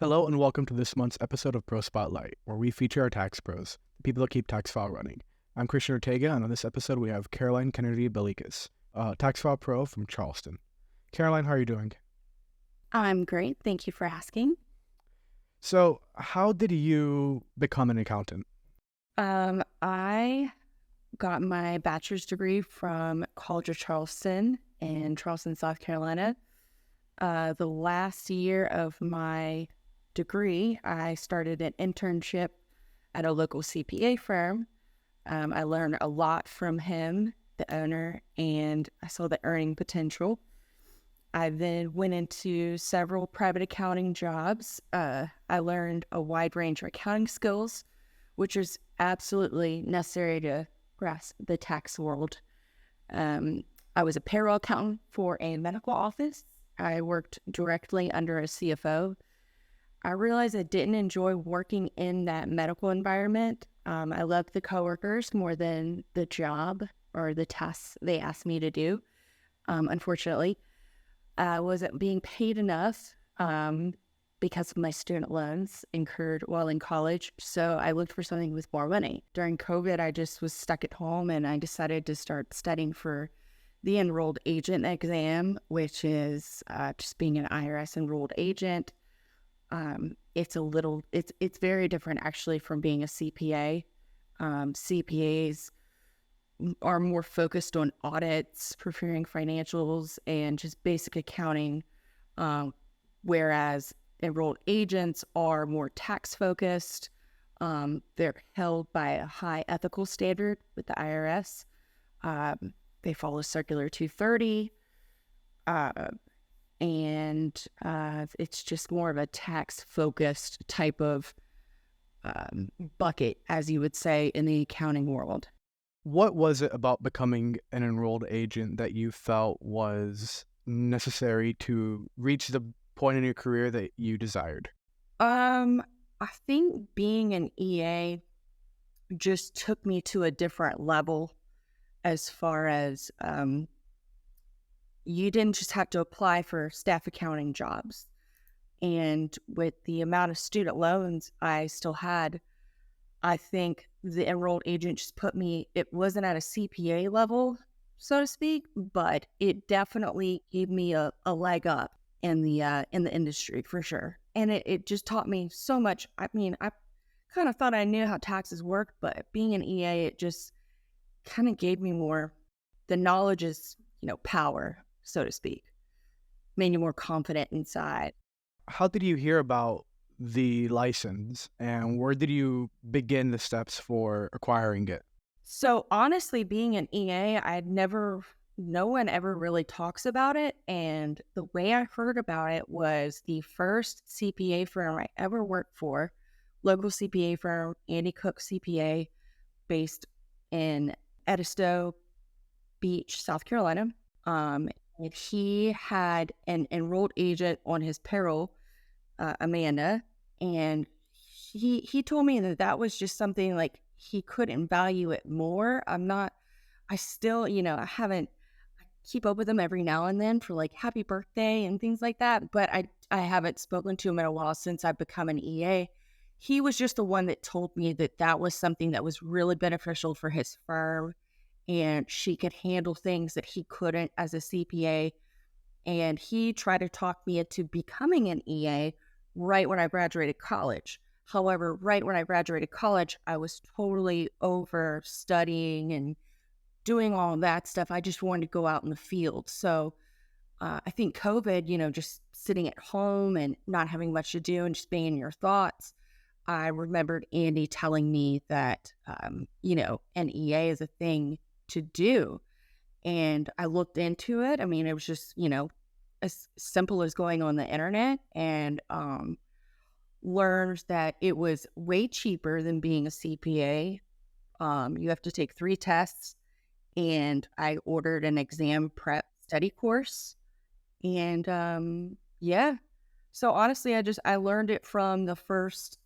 Hello and welcome to this month's episode of Pro Spotlight, where we feature our tax pros, the people that keep Taxfyle running. I'm Christian Ortega, and on this episode we have Kennerty Belekis, Taxfyle Pro from Charleston. Caroline, how are you doing? I'm great. Thank you for asking. So, how did you become an accountant? I got my bachelor's degree from College of Charleston in Charleston, South Carolina. The last year of my degree, I started an internship at a local CPA firm. I learned a lot from him, the owner, and I saw the earning potential. I then went into several private accounting jobs. I learned a wide range of accounting skills, which is absolutely necessary to grasp the tax world. I was a payroll accountant for a medical office. I worked directly under a CFO. I realized I didn't enjoy working in that medical environment. I loved the coworkers more than the job or the tasks they asked me to do. Unfortunately, I wasn't being paid enough because of my student loans incurred while in college. So I looked for something with more money. During COVID, I just was stuck at home and I decided to start studying for the enrolled agent exam, which is just being an IRS enrolled agent. It's very different actually from being a CPA. CPAs are more focused on audits, preparing financials, and just basic accounting, whereas enrolled agents are more tax focused. They're held by a high ethical standard with the IRS. They follow Circular 230, and it's just more of a tax-focused type of bucket, as you would say, in the accounting world. What was it about becoming an enrolled agent that you felt was necessary to reach the point in your career that you desired? I think being an EA just took me to a different level as far as you didn't just have to apply for staff accounting jobs. And with the amount of student loans I still had, I think the enrolled agent just it wasn't at a CPA level, so to speak, but it definitely gave me a leg up in the industry for sure. And it just taught me so much. I mean, I kind of thought I knew how taxes worked, but being an EA, it just kind of gave me more. The knowledge is, power, so to speak. Made you more confident inside. How did you hear about the license, and where did you begin the steps for acquiring it? So honestly, being an EA, no one ever really talks about it. And the way I heard about it was the first CPA firm I ever worked for, local CPA firm, Andy Cook CPA, based in Edisto Beach, South Carolina. And he had an enrolled agent on his payroll, Amanda, and he told me that was just something like he couldn't value it more. I still, I keep up with him every now and then for like happy birthday and things like that, but I haven't spoken to him in a while since I've become an EA. He was just the one that told me that was something that was really beneficial for his firm, and she could handle things that he couldn't as a CPA. And he tried to talk me into becoming an EA right when I graduated college. However, right when I graduated college, I was totally over studying and doing all of that stuff. I just wanted to go out in the field. So I think COVID, just sitting at home and not having much to do and just being in your thoughts, I remembered Andy telling me that, an EA is a thing to do. And I looked into it. I mean, it was just, as simple as going on the internet and learned that it was way cheaper than being a CPA. You have to take 3 tests, and I ordered an exam prep study course. And yeah, so honestly, I learned it from the first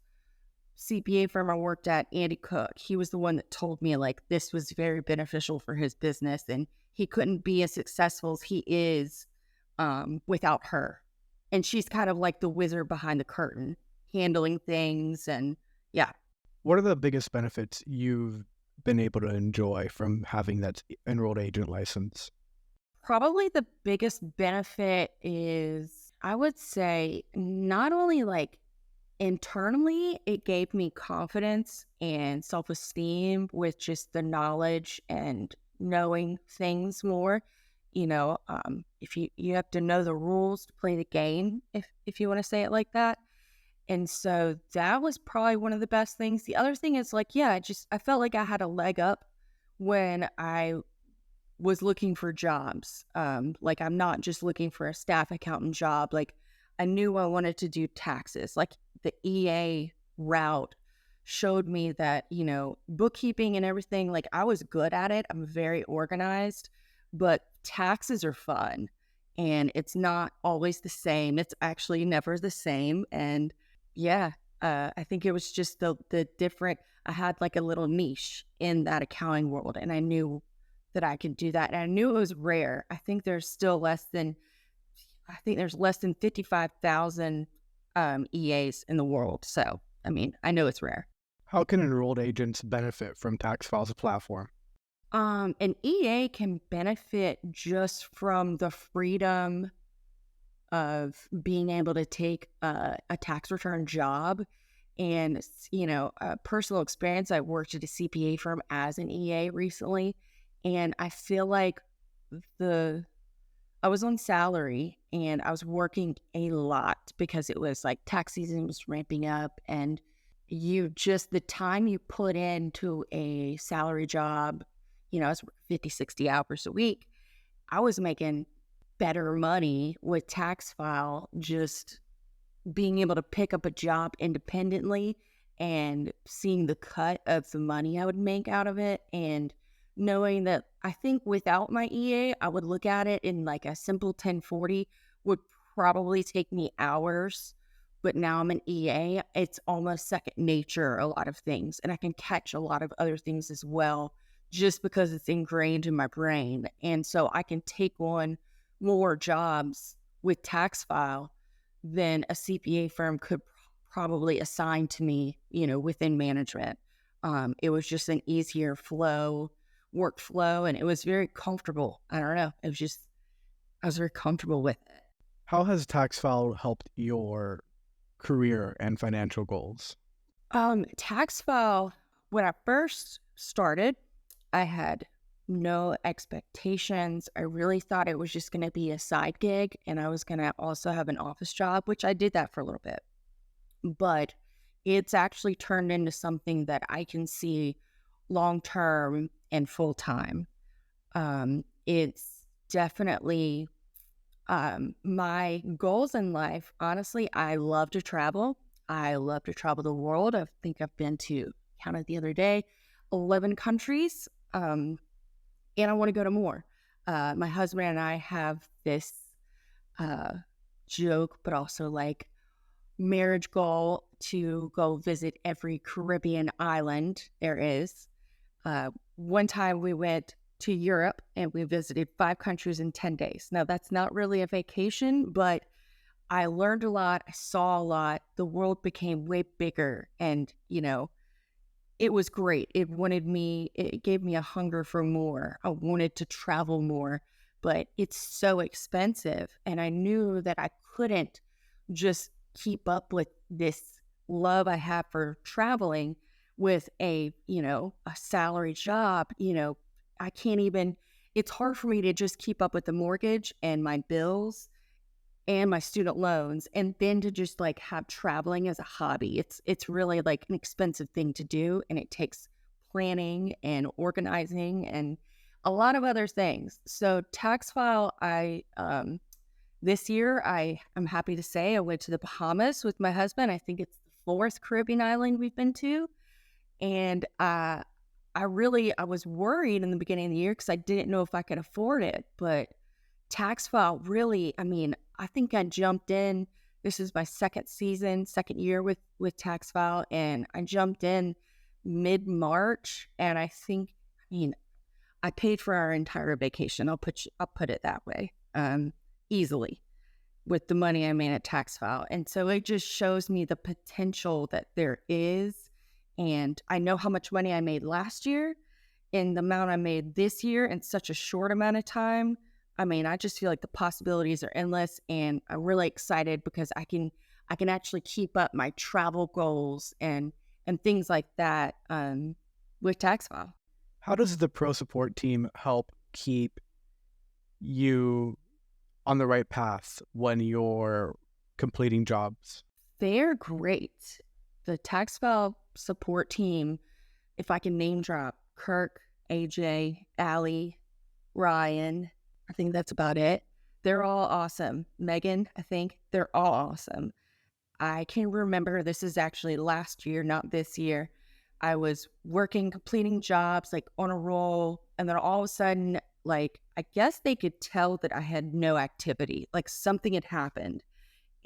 CPA firm I worked at, Andy Cook. He was the one that told me like this was very beneficial for his business, and he couldn't be as successful as he is without her. And she's kind of like the wizard behind the curtain. handling things. And yeah, What are the biggest benefits you've been able to enjoy from having that enrolled agent license? probably the biggest benefit is, I would say, not only like internally, it gave me confidence and self esteem with just the knowledge and knowing things more. If you have to know the rules to play the game, if you want to say it like that. And so that was probably one of the best things. The other thing is like, yeah, I felt like I had a leg up when I was looking for jobs. Like I'm not just looking for a staff accountant job. Like I knew I wanted to do taxes. Like the EA route showed me that, bookkeeping and everything, like I was good at it. I'm very organized, but taxes are fun and it's not always the same. It's actually never the same. And yeah, I think it was just the different, I had like a little niche in that accounting world and I knew that I could do that. And I knew it was rare. I think there's less than 55,000 EAs in the world. So, I mean, I know it's rare. How can enrolled agents benefit from Taxfyle's platform? An EA can benefit just from the freedom of being able to take a tax return job. And, personal experience, I worked at a CPA firm as an EA recently. And I feel like I was on salary and I was working a lot because it was like tax season was ramping up, and the time you put into a salary job, it's 50, 60 hours a week. I was making better money with Taxfyle just being able to pick up a job independently and seeing the cut of the money I would make out of it, and knowing that I think without my EA, I would look at it in like a simple 1040 would probably take me hours. But now I'm an EA, it's almost second nature, a lot of things. And I can catch a lot of other things as well, just because it's ingrained in my brain. And so I can take on more jobs with Taxfyle than a CPA firm could probably assign to me, within management. It was just an easier workflow, and it was very comfortable. I don't know. I was very comfortable with it. How has Taxfile helped your career and financial goals? Taxfile, when I first started, I had no expectations. I really thought it was just going to be a side gig and I was going to also have an office job, which I did that for a little bit. But it's actually turned into something that I can see long term and full time. It's definitely my goals in life. Honestly, I love to travel. I love to travel the world. I think I've been to, counted the other day, 11 countries. And I want to go to more. My husband and I have this joke, but also like marriage goal to go visit every Caribbean island there is. One time we went to Europe and we visited 5 countries in 10 days. Now, that's not really a vacation, but I learned a lot. I saw a lot. The world became way bigger and, it was great. It gave me a hunger for more. I wanted to travel more, but it's so expensive. And I knew that I couldn't just keep up with this love I have for traveling with a salary job. I can't even, it's hard for me to just keep up with the mortgage and my bills and my student loans, and then to just like have traveling as a hobby. It's really like an expensive thing to do, and it takes planning and organizing and a lot of other things. So Taxfyle, this year I'm happy to say I went to the Bahamas with my husband. I think it's the 4th Caribbean island we've been to, and I was worried in the beginning of the year because I didn't know if I could afford it, but Taxfyle really, I think I jumped in. This is my second year with Taxfyle, and I jumped in mid-March, and I paid for our entire vacation. I'll put it that way, easily. with the money I made at Taxfyle. And so it just shows me the potential that there is. And I know how much money I made last year and the amount I made this year in such a short amount of time. I mean, I just feel like the possibilities are endless, and I'm really excited because I can actually keep up my travel goals and things like that with Taxfyle. How does the pro support team help keep you on the right path when you're completing jobs? They're great. The Taxfyle support team, if I can name drop, Kirk, AJ, Allie, Ryan, I think that's about it. They're all awesome. Megan, I think they're all awesome. I can remember this is actually last year, not this year. I was working, completing jobs, like on a roll. And then all of a sudden, like, I guess they could tell that I had no activity, like something had happened.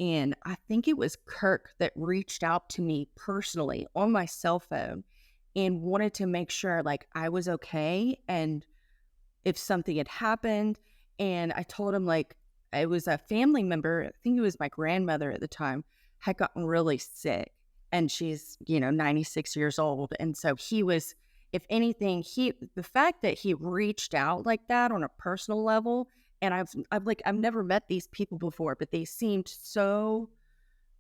And I think it was Kirk that reached out to me personally on my cell phone and wanted to make sure like I was okay and if something had happened. And I told him like it was a family member, I think it was my grandmother at the time, had gotten really sick. And she's, 96 years old. And so he was, if anything, the fact that he reached out like that on a personal level, and I've never met these people before, but they seemed so,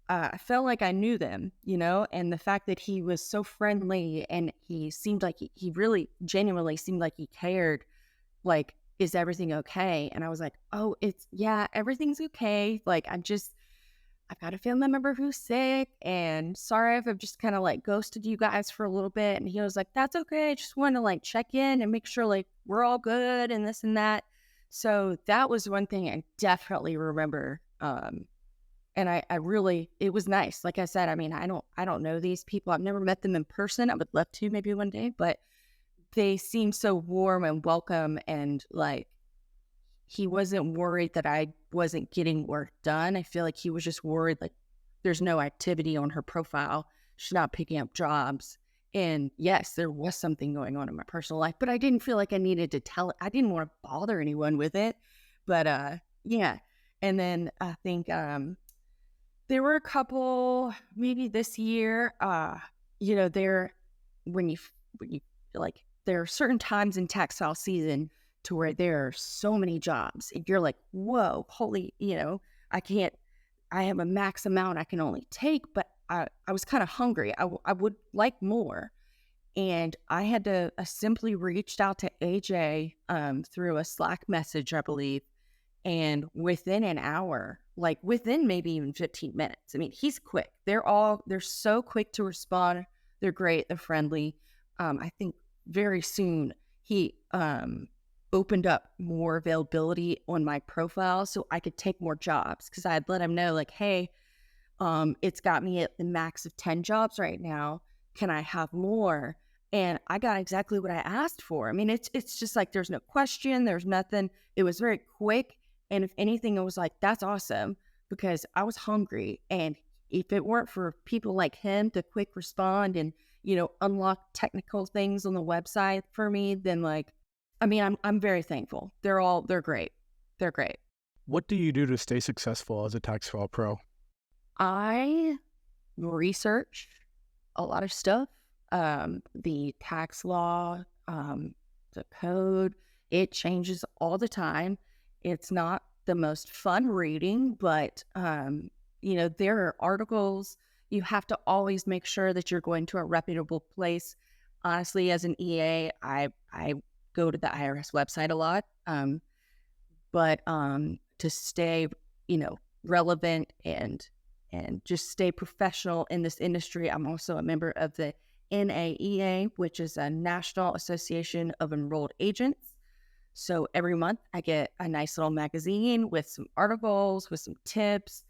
I felt like I knew them, and the fact that he was so friendly and he seemed like he really genuinely seemed like he cared, like, is everything okay? And I was like, oh, yeah, everything's okay. Like, I've got a family member who's sick, and sorry if I've just kind of like ghosted you guys for a little bit. And he was like, that's okay. I just wanted to like check in and make sure like we're all good and this and that. So that was one thing I definitely remember. And I really, it was nice. Like I said, I mean, I don't know these people. I've never met them in person. I would love to maybe one day, but they seemed so warm and welcome, and like he wasn't worried that I wasn't getting work done. I feel like he was just worried like there's no activity on her profile. She's not picking up jobs. And yes, there was something going on in my personal life, but I didn't feel like I needed to tell it. I didn't want to bother anyone with it. But yeah. And then I think there were a couple maybe this year, there when you like there are certain times in Taxfyle season to where there are so many jobs and you're like, whoa, holy, I have a max amount I can only take, but I was kind of hungry. I would like more. And I had to simply reached out to AJ through a Slack message, I believe. And within an hour, like within maybe even 15 minutes, I mean, he's quick. They're so quick to respond. They're great. They're friendly. I think very soon he opened up more availability on my profile so I could take more jobs, because I had let him know like, hey, it's got me at the max of 10 jobs right now. Can I have more? And I got exactly what I asked for. I mean, it's just like there's no question, there's nothing. It was very quick. And if anything, it was like, that's awesome, because I was hungry. And if it weren't for people like him to quick respond and, unlock technical things on the website for me, then like, I mean, I'm very thankful. They're great. They're great. What do you do to stay successful as a Taxfyle Pro? I research a lot of stuff. The tax law, the code, it changes all the time. It's not the most fun reading, but, there are articles. You have to always make sure that you're going to a reputable place. Honestly, as an EA, I go to the IRS website a lot. But to stay, relevant and just stay professional in this industry, I'm also a member of the NAEA, which is a National Association of Enrolled Agents. So every month I get a nice little magazine with some articles, with some tips,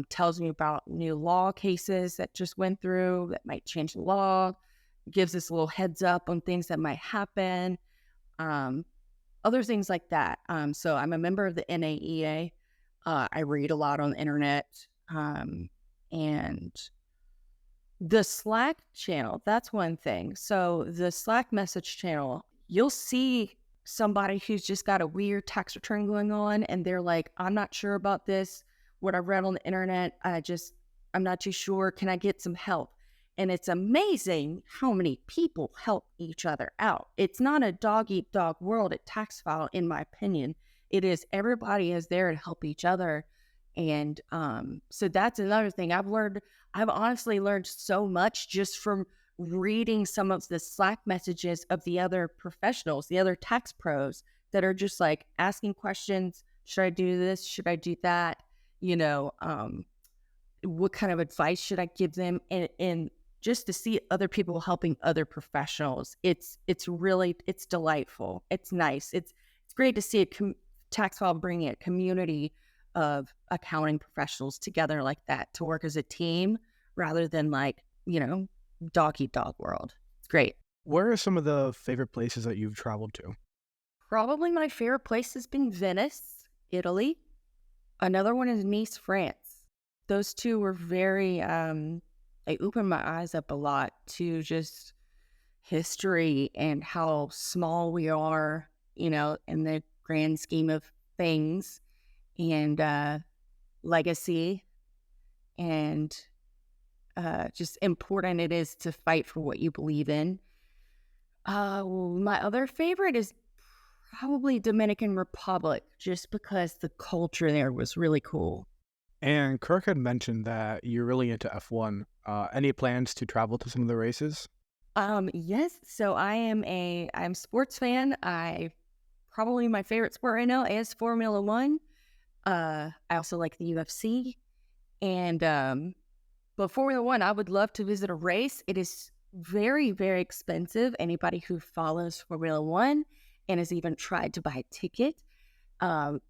tells me about new law cases that just went through that might change the law, gives us a little heads up on things that might happen, other things like that. So I'm a member of the NAEA. I read a lot on the internet. And the Slack channel, that's one thing. So the Slack message channel, you'll see somebody who's just got a weird tax return going on, and they're like, I'm not sure about this. what I read on the internet. I'm not too sure. Can I get some help? And it's amazing how many people help each other out. It's not a dog eat dog world at Taxfyle, in my opinion. It is everybody is there to help each other. And so that's another thing I've learned. I've honestly learned so much just from reading some of the Slack messages of the other professionals, the other tax pros that are just like asking questions. Should I do this? Should I do that? What kind of advice should I give them? And just to see other people helping other professionals, it's delightful. It's nice. It's great to see Taxfyle bringing a community of accounting professionals together like that to work as a team rather than dog eat dog world. It's great. Where are some of the favorite places that you've traveled to? Probably my favorite place has been Venice, Italy. Another one is Nice, France. Those two were very, they opened my eyes up a lot to just history and how small we are, in the grand scheme of things, and legacy, and just important it is to fight for what you believe in. My other favorite is probably Dominican Republic, just because the culture there was really cool. And Kirk had mentioned that you're really into F1. Any plans to travel to some of the races? Yes. So I'm a sports fan. Probably my favorite sport right now is Formula One. I also like the UFC, and but Formula One, I would love to visit a race. It is very, very expensive. Anybody who follows Formula One and has even tried to buy a ticket,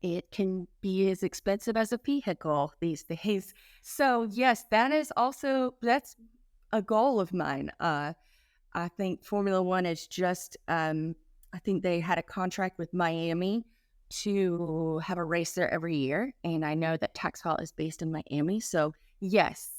it can be as expensive as a vehicle these days. So yes, that's a goal of mine. I think Formula One is just, I think they had a contract with Miami to have a race there every year. And I know that Taxfyle is based in Miami. So yes,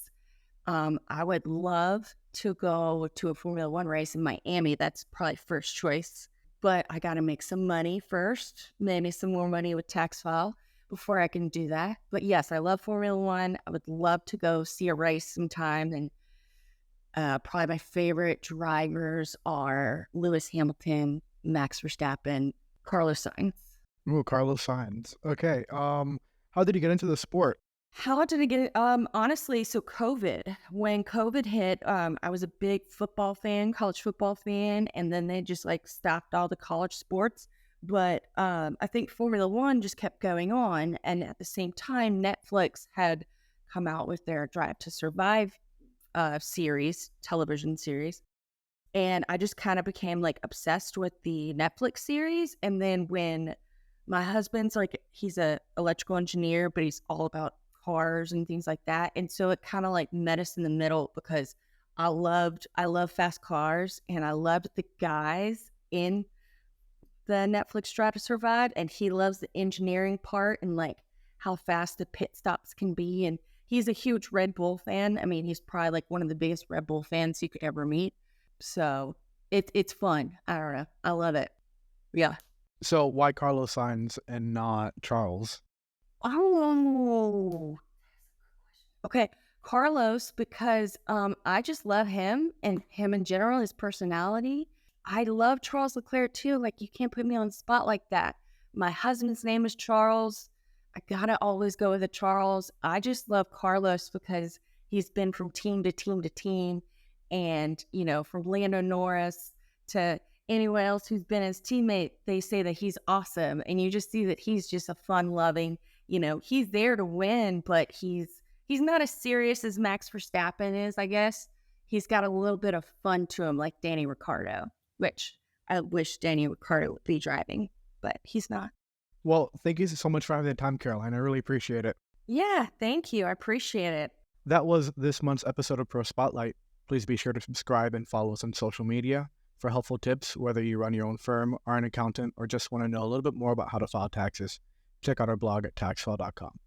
I would love to go to a Formula One race in Miami. That's probably first choice. But I got to make some money first, maybe some more money with Taxfyle before I can do that. But yes, I love Formula One. I would love to go see a race sometime. And probably my favorite drivers are Lewis Hamilton, Max Verstappen, Carlos Sainz. Ooh, Carlos Sainz. Okay. How did you get into the sport? How did I get it? Honestly, so when COVID hit, I was a big college football fan, and then they just stopped all the college sports. But I think Formula One just kept going on. And at the same time, Netflix had come out with their Drive to Survive television series. And I just kind of became obsessed with the Netflix series. And then when my husband's he's a electrical engineer, but he's all about cars and things like that. And so it kind of met us in the middle because I love fast cars, and I loved the guys in the Netflix Drive to Survive, and he loves the engineering part and how fast the pit stops can be. And he's a huge Red Bull fan. I mean, he's probably one of the biggest Red Bull fans you could ever meet. So it's fun. I don't know. I love it. Yeah. So why Carlos Sainz and not Charles? Oh, okay. Carlos, because I just love him and him in general, his personality. I love Charles Leclerc too. You can't put me on the spot like that. My husband's name is Charles. I gotta always go with a Charles. I just love Carlos because he's been from team to team to team. And, from Lando Norris to anyone else who's been his teammate, they say that he's awesome. And you just see that he's just a fun-loving, he's there to win, but he's not as serious as Max Verstappen is, I guess. He's got a little bit of fun to him, like Danny Ricciardo, which I wish Danny Ricciardo would be driving, but he's not. Well, thank you so much for having the time, Caroline. I really appreciate it. Yeah, thank you. I appreciate it. That was this month's episode of Pro Spotlight. Please be sure to subscribe and follow us on social media for helpful tips, whether you run your own firm, are an accountant, or just want to know a little bit more about how to file taxes. Check out our blog at taxfyle.com.